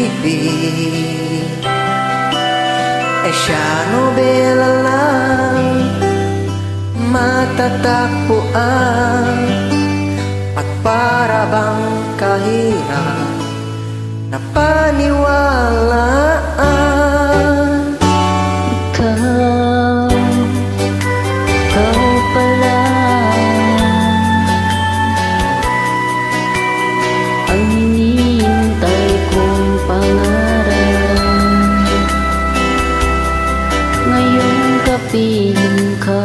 pag-ibig ay siya nobela lang, matatagpuan at para bang kahirap na paniwalaan. Ikaw pala ang hinihintay kong pangarap. Ngayong kapiling ka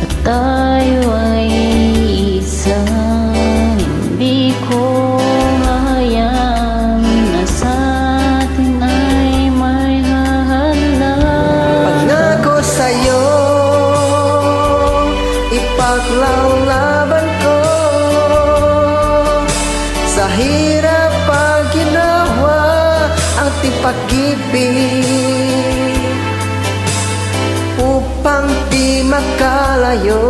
at tayo ay isa, hindi ko hahayaan na sa atin ay may hahanap. Pangako sa'yo, ipaglalaban ko sa hirap pag ginawa ang pag-ibig, upang di makalayo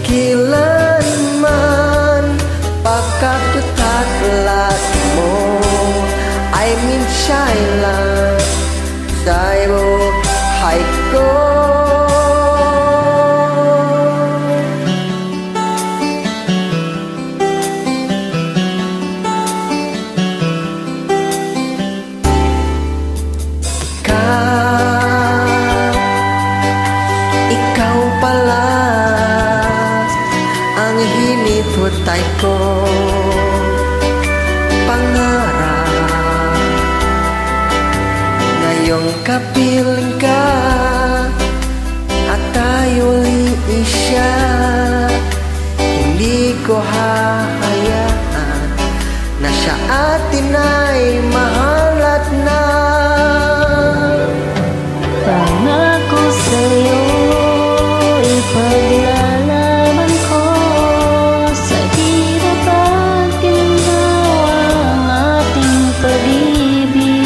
kailanman, pagkat tatlat mo ay minsan lang sa'yo hay ko. Ikaw pala ang hinihintay ko pangarap. Ngayong kapiling ka at tayo'y isa, hindi ko hahayaan na sa atin ay mahalat na. Pangako sa'yo, ipaglalaban ko sa hirap at ginhawa ang ating pag-ibig,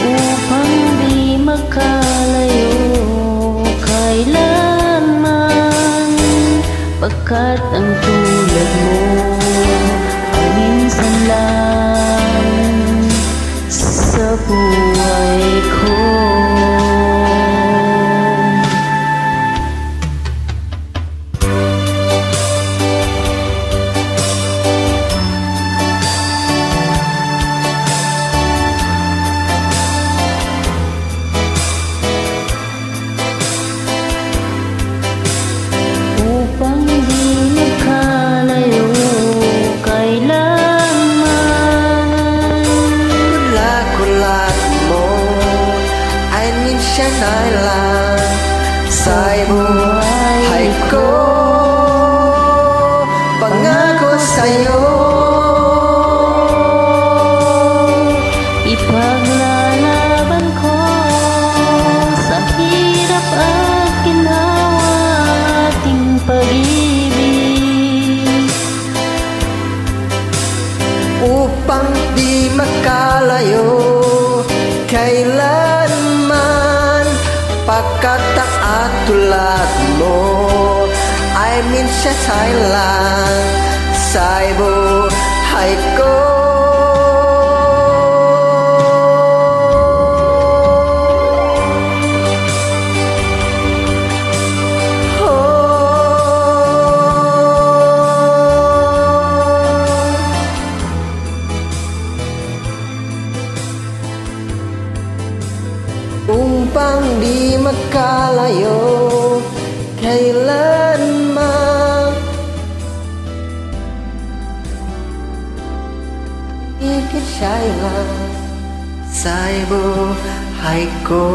upang di makalayo kailanman, pagkat ang tulad mo ay minsan lang sa buhay ko. Upang di makalayo kailanman, Kulat mo ay minsan ay lang sa'yo buhay ko. Pangako sa'yo, ipaglalaban ko sa hirap at ginhawa ating pag-ibig, upang di makalayo kailanman, pagkat ang atulad mo ay minsan ay lang sa'yo buhay ko. Upang di makalayo kailanman, ikisa'y lang sa'yo buhay ko.